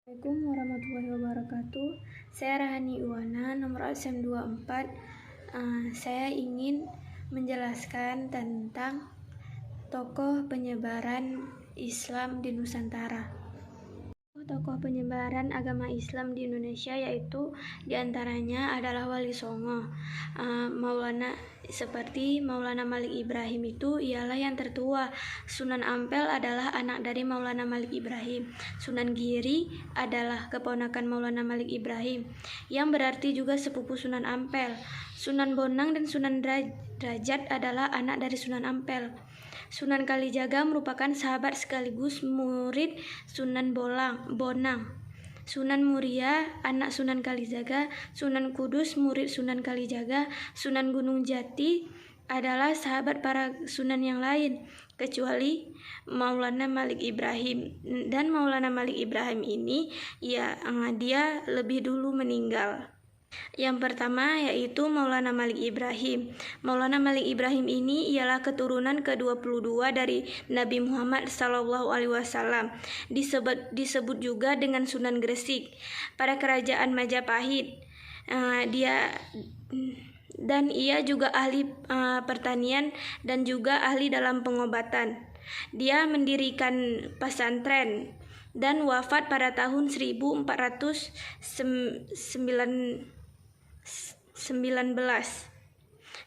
Assalamualaikum warahmatullahi wabarakatuh. Saya Rahani Iwana, nomor absen 24. Saya ingin menjelaskan tentang tokoh penyebaran Islam di Nusantara. Tokoh penyebaran agama Islam di Indonesia yaitu diantaranya adalah Wali Songo, seperti Maulana Malik Ibrahim itu ialah yang tertua. Sunan Ampel adalah anak dari Maulana Malik Ibrahim. Sunan Giri adalah keponakan Maulana Malik Ibrahim, yang berarti juga sepupu Sunan Ampel. Sunan Bonang dan Sunan Derajat adalah anak dari Sunan Ampel. Sunan Kalijaga merupakan sahabat sekaligus murid Sunan Bonang. Sunan Muria, anak Sunan Kalijaga. Sunan Kudus, murid Sunan Kalijaga. Sunan Gunung Jati adalah sahabat para sunan yang lain, kecuali Maulana Malik Ibrahim. Dan Maulana Malik Ibrahim ini, dia lebih dulu meninggal. Yang pertama yaitu Maulana Malik Ibrahim. Maulana Malik Ibrahim ini ialah keturunan ke-22 dari Nabi Muhammad SAW. Disebut juga dengan Sunan Gresik pada kerajaan Majapahit. Ia juga ahli pertanian dan juga ahli dalam pengobatan. Dia mendirikan pesantren dan wafat pada tahun 1419.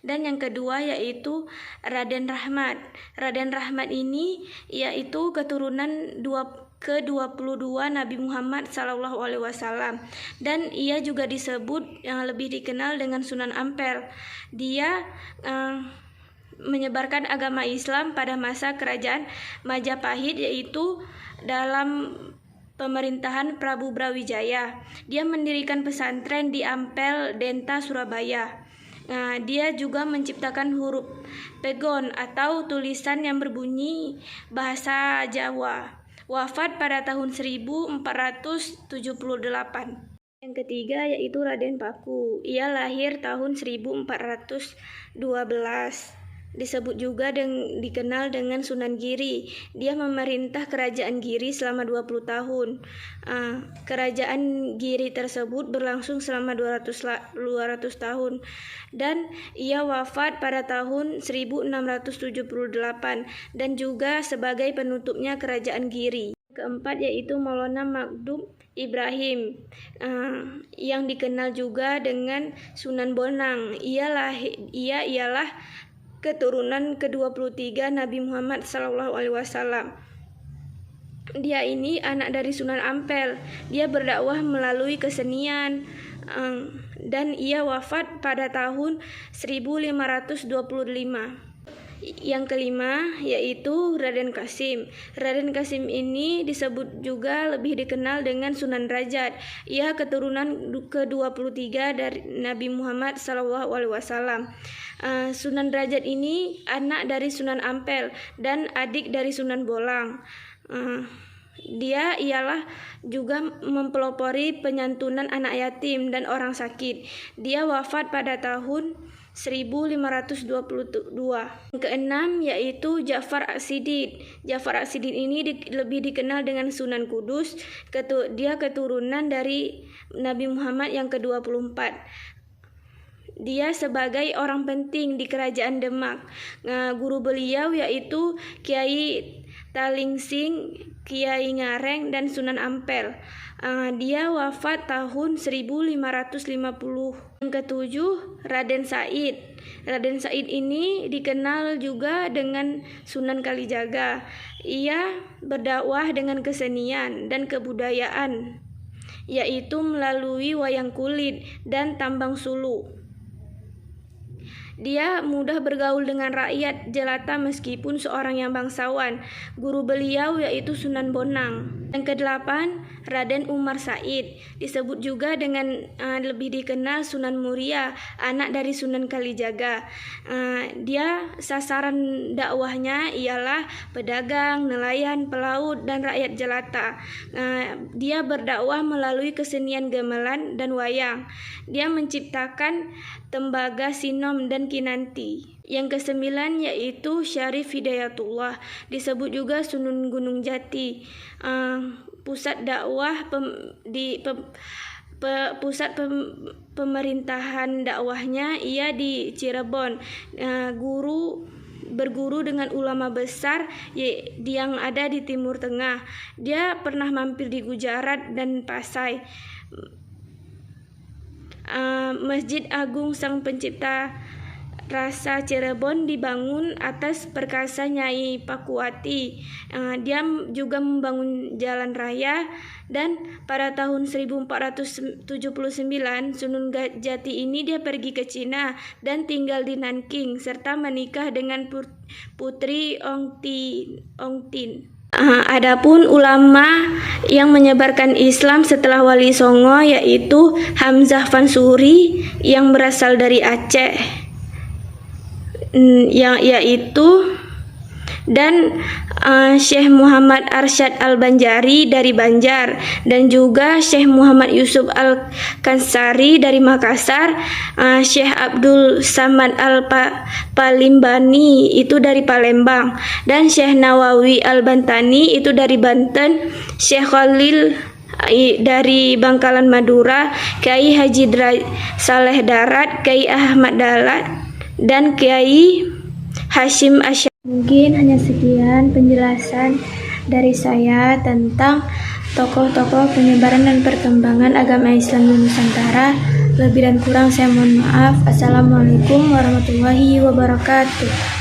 Dan yang kedua yaitu Raden Rahmat. Raden Rahmat ini yaitu keturunan ke-22 Nabi Muhammad SAW, dan ia juga disebut yang lebih dikenal dengan Sunan Ampel. Dia menyebarkan agama Islam pada masa kerajaan Majapahit, yaitu dalam pemerintahan Prabu Brawijaya. Dia mendirikan pesantren di Ampel Denta, Surabaya. Dia juga menciptakan huruf pegon atau tulisan yang berbunyi bahasa Jawa. Wafat pada tahun 1478. Yang ketiga yaitu Raden Paku. Ia lahir tahun 1412. Disebut juga dikenal dengan Sunan Giri. Dia memerintah kerajaan Giri selama 20 tahun. Kerajaan Giri tersebut berlangsung selama 200 tahun, dan ia wafat pada tahun 1678, dan juga sebagai penutupnya kerajaan Giri. Keempat yaitu Maulana Magdum Ibrahim, yang dikenal juga dengan Sunan Bonang. Ia ialah keturunan ke-23 Nabi Muhammad SAW. Dia ini anak dari Sunan Ampel. Dia berdakwah melalui kesenian, dan ia wafat pada tahun 1525. Yang kelima yaitu Raden Kasim. Raden Kasim ini disebut juga lebih dikenal dengan Sunan Derajat. Ia keturunan ke-23 dari Nabi Muhammad SAW. Sunan Derajat ini anak dari Sunan Ampel dan adik dari Sunan Bolang. Dia ialah juga mempelopori penyantunan anak yatim dan orang sakit. Dia wafat pada tahun 1522. Yang keenam yaitu Ja'far As-Siddiq. Ja'far As-Siddiq ini lebih dikenal dengan Sunan Kudus. Dia keturunan dari Nabi Muhammad yang ke-24. Dia sebagai orang penting di kerajaan Demak. Guru beliau yaitu Kiai Talingsing, Kiai Ngareng, dan Sunan Ampel. Dia wafat tahun 1550. Yang ketujuh Raden Said. Raden Said ini dikenal juga dengan Sunan Kalijaga. Ia berdakwah dengan kesenian dan kebudayaan, yaitu melalui wayang kulit dan tambang sulu. Dia mudah bergaul dengan rakyat jelata meskipun seorang yang bangsawan. Guru beliau yaitu Sunan Bonang. Yang kedelapan, Raden Umar Said. Disebut juga dengan lebih dikenal Sunan Muria, anak dari Sunan Kalijaga. Dia sasaran dakwahnya ialah pedagang, nelayan, pelaut, dan rakyat jelata. Dia berdakwah melalui kesenian gamelan dan wayang. Dia menciptakan tembaga, sinom, dan kinanti. Yang kesembilan yaitu Syarif Hidayatullah, disebut juga Sunan Gunung Jati. pusat dakwah pemerintahan dakwahnya ia di Cirebon. Berguru dengan ulama besar yang ada di Timur Tengah. Dia pernah mampir di Gujarat dan Pasai. Masjid Agung Sang Pencipta Rasa Cirebon dibangun atas perkasa Nyai Pakuwati. Dia juga membangun jalan raya, dan pada tahun 1479 Sunan Jati ini dia pergi ke Cina dan tinggal di Nanking serta menikah dengan putri Ong Tin. Adapun ulama yang menyebarkan Islam setelah Wali Songo yaitu Hamzah Fansuri yang berasal dari Aceh, dan Syekh Muhammad Arsyad Al-Banjari dari Banjar, dan juga Syekh Muhammad Yusuf Al-Kansari dari Makassar, Syekh Abdul Samad Al-Palimbani itu dari Palembang, dan Syekh Nawawi Al-Bantani itu dari Banten, Syekh Khalil dari Bangkalan Madura, Kiai Haji Saleh Darat, Kiai Ahmad Dalat, dan Kiai Hashim Asyari. Mungkin hanya sekian penjelasan dari saya tentang tokoh-tokoh penyebaran dan perkembangan agama Islam di Nusantara. Lebih dan kurang saya mohon maaf. Assalamualaikum warahmatullahi wabarakatuh.